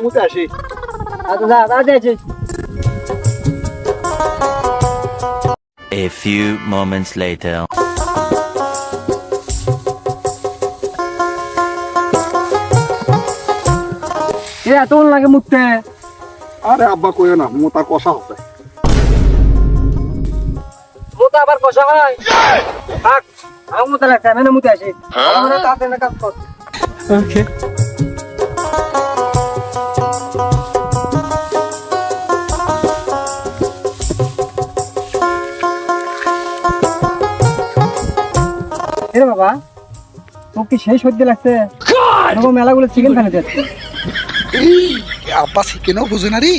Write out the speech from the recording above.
মুতে আসি। আচ্ছা যা যা যাচ্ছি। A few moments later. এ এত লাগে মুততে। আরে আব্বা কইও না, মোতা কষা হবে। মুতে আবার কষা হয়। থাক আমার মুতে লাগছে আমি না মুতে আসি। আমার কাছে না কাজ কর। Okay. এরে বাবা তোর কি সেই সর্দি লাগছে? এরকম মেলাগুলো চিকেন ফেলে যাচ্ছে। এই আব্বা চিকেনও বুঝে না রে।